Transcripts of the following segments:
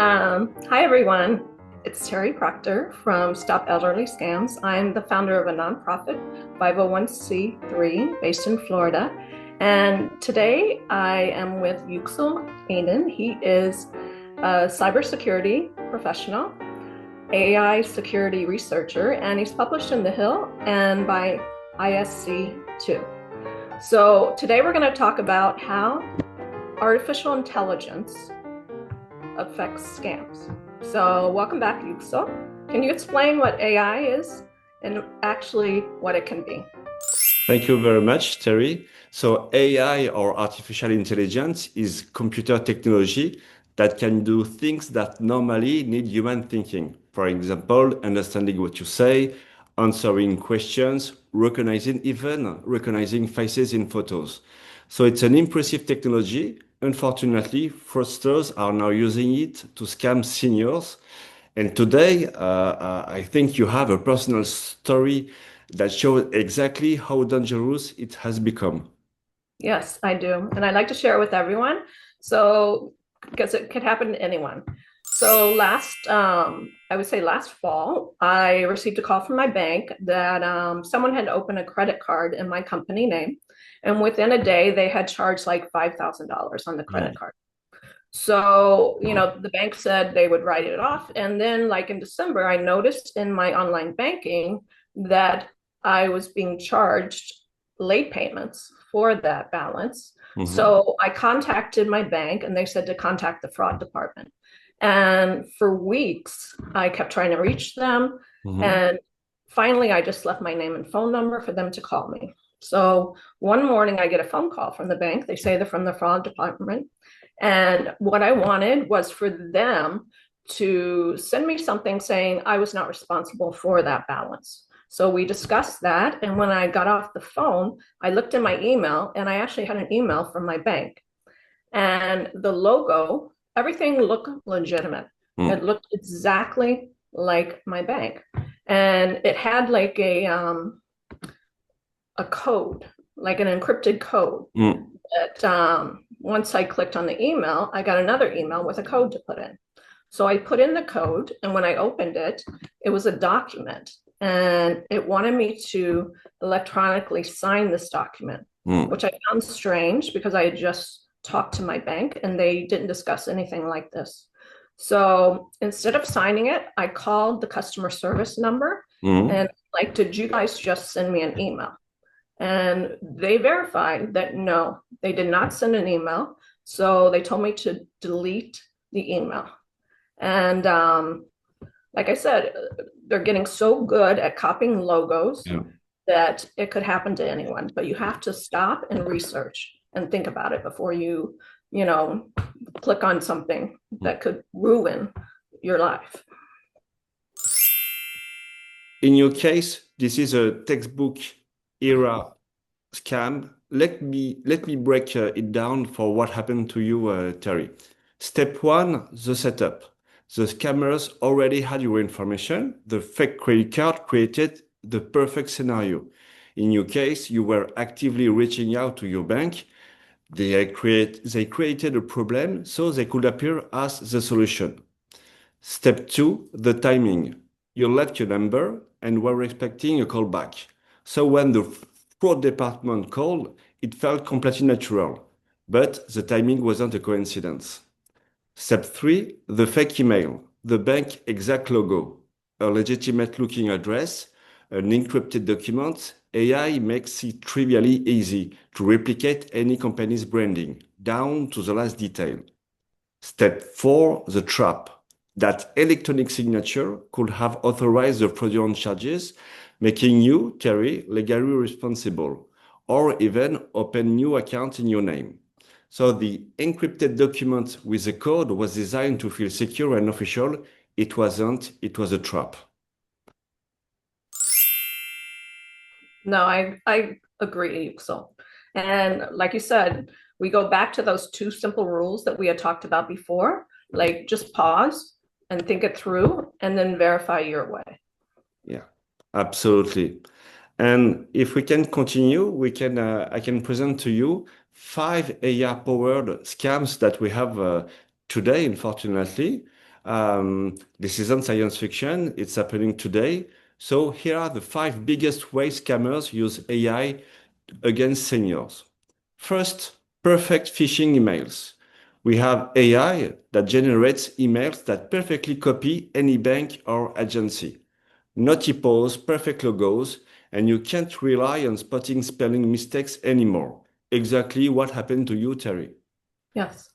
Hi, everyone. It's Terry Proctor from Stop Elderly Scams. I'm the founder of a nonprofit, 501c3, based in Florida. And today I am with Yuxel Aiden. He is a cybersecurity professional, AI security researcher, and he's published in The Hill and by ISC too. So today we're going to talk about how artificial intelligence affects scams. So welcome back, Yuxo. Can you explain what AI is and actually what it can be? Thank you very much, Terry. So AI or artificial intelligence is computer technology that can do things that normally need human thinking. For example, understanding what you say, answering questions, even recognizing faces in photos. So it's an impressive technology. Unfortunately, fraudsters are now using it to scam seniors. And today, I think you have a personal story that shows exactly how dangerous it has become. Yes, I do. And I like to share it with everyone. So, because it could happen to anyone. So I would say last fall, I received a call from my bank that someone had opened a credit card in my company name. And within a day, they had charged like $5,000 on the Yeah. credit card. So, the bank said they would write it off. And then, like in December, I noticed in my online banking that I was being charged late payments for that balance. Mhm. So I contacted my bank and they said to contact the fraud department. And for weeks, I kept trying to reach them. Mhm. And finally, I just left my name and phone number for them to call me. So one morning, I get a phone call from the bank. They say they're from the fraud department. And what I wanted was for them to send me something saying I was not responsible for that balance. So we discussed that. And when I got off the phone, I looked in my email and I actually had an email from my bank. And the logo, everything looked legitimate. It Mm. looked exactly like my bank. And it had like a code, like an encrypted code Mm. that once I clicked on the email, I got another email with a code to put in. So I put in the code, and when I opened it, it was a document, and it wanted me to electronically sign this document, Mm. which I found strange because I had just talked to my bank and they didn't discuss anything like this. So instead of signing it, I called the customer service number Mm. and like, did you guys just send me an email? And they verified that no, they did not send an email. So they told me to delete the email. And like I said, they're getting so good at copying logos Yeah. that it could happen to anyone. But you have to stop and research and think about it before you know, click on something Mm. that could ruin your life. In your case, this is a textbook era scam. Let me break it down for what happened to you, Terry. Step one, the setup. The scammers already had your information. The fake credit card created the perfect scenario. In your case, you were actively reaching out to your bank. They created a problem so they could appear as the solution. Step two, the timing. You left your number and were expecting a call back. So when the fraud department called, it felt completely natural. But the timing wasn't a coincidence. Step three, the fake email. The bank exact logo, a legitimate looking address, an encrypted document. AI makes it trivially easy to replicate any company's branding, down to the last detail. Step 4, the trap. That electronic signature could have authorized the fraudulent charges, making you, Terry, legally responsible, or even open new account in your name. So the encrypted document with the code was designed to feel secure and official. It wasn't, it was a trap. No, I agree, so. And like you said, we go back to those two simple rules that we had talked about before, like just pause and think it through and then verify your way. Yeah, absolutely. And if we can continue, I can present to you five AI-powered scams that we have today, unfortunately. This isn't science fiction, it's happening today. So here are the 5 biggest ways scammers use AI against seniors. First, perfect phishing emails. We have AI that generates emails that perfectly copy any bank or agency. No typos, perfect logos, and you can't rely on spotting spelling mistakes anymore. Exactly what happened to you, Terry. Yes.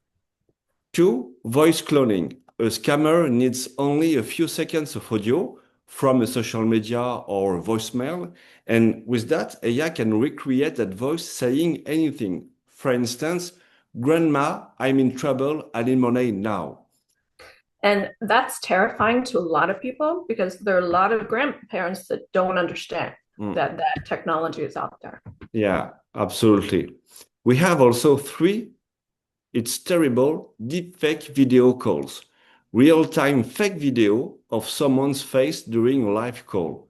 2. Voice cloning. A scammer needs only a few seconds of audio from a social media or voicemail, and with that, AI can recreate that voice saying anything. For instance, Grandma, I'm in trouble, I need money now. And that's terrifying to a lot of people because there are a lot of grandparents that don't understand Mm. that that technology is out there. Yeah, absolutely. We have also 3. It's terrible deepfake video calls. Real-time fake video of someone's face during a live call.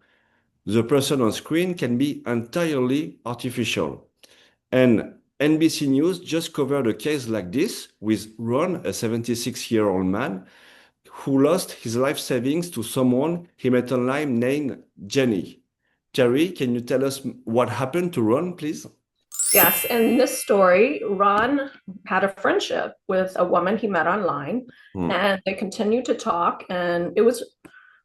The person on screen can be entirely artificial. And NBC News just covered a case like this with Ron, a 76-year-old man who lost his life savings to someone he met online named Jenny. Terry, can you tell us what happened to Ron, please? Yes, in this story, Ron had a friendship with a woman he met online, Hmm. and they continued to talk, and it was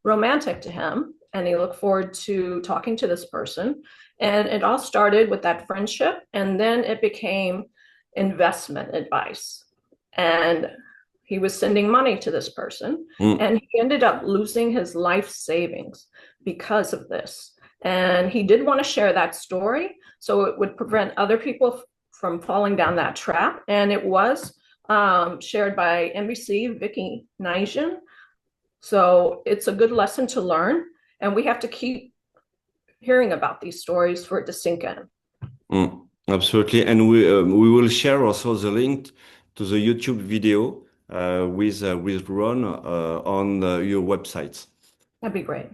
romantic to him. And he looked forward to talking to this person. And it all started with that friendship, and then it became investment advice. And he was sending money to this person, Hmm. and he ended up losing his life savings because of this. And he did want to share that story so it would prevent other people from falling down that trap. And it was shared by NBC Vicky Nation. So it's a good lesson to learn, and we have to keep hearing about these stories for it to sink in. Absolutely. And we will share also the link to the YouTube video with Ron on your website. That'd be great.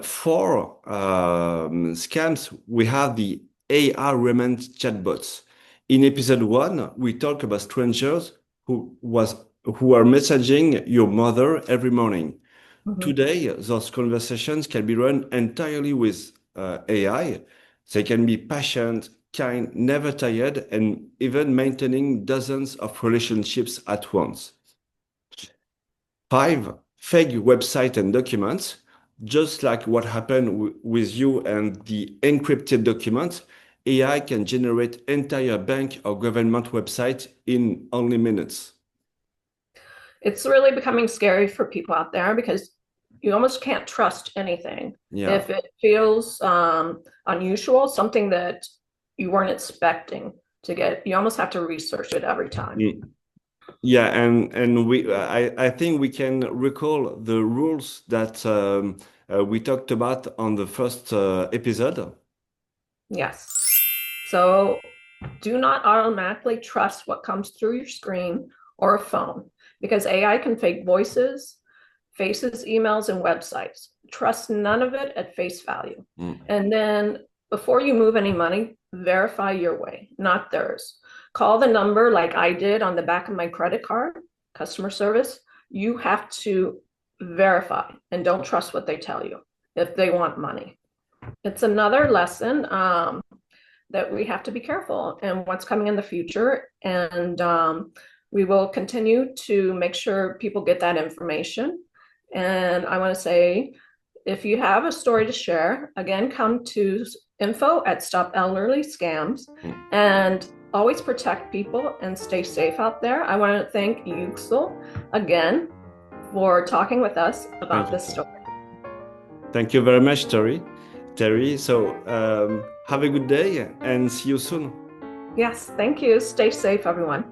For scams, we have the AR remnant chatbots. In episode 1, we talk about strangers who are messaging your mother every morning. Mhm. Today, those conversations can be run entirely with AI. They can be patient, kind, never tired, and even maintaining dozens of relationships at once. 5. Fake website and documents. Just like what happened with you and the encrypted documents, AI can generate entire bank or government website in only minutes. It's really becoming scary for people out there because you almost can't trust anything. Yeah. If it feels unusual, something that you weren't expecting to get, you almost have to research it every time. Mm. Yeah, and I think we can recall the rules that we talked about on the first episode. Yes. So do not automatically trust what comes through your screen or a phone because AI can fake voices, faces, emails, and websites. Trust none of it at face value. Mm. And then before you move any money, verify your way, not theirs. Call the number like I did on the back of my credit card, customer service. You have to verify and don't trust what they tell you if they want money. It's another lesson that we have to be careful and what's coming in the future. And we will continue to make sure people get that information. And I want to say, if you have a story to share, again, come to info@stopelderlyscams Mm. and always protect people and stay safe out there. I want to thank Yuxel again for talking with us Thank about you. this story. Thank you very much, Terry. Terry, so have a good day and see you soon. Yes, thank you. Stay safe, everyone.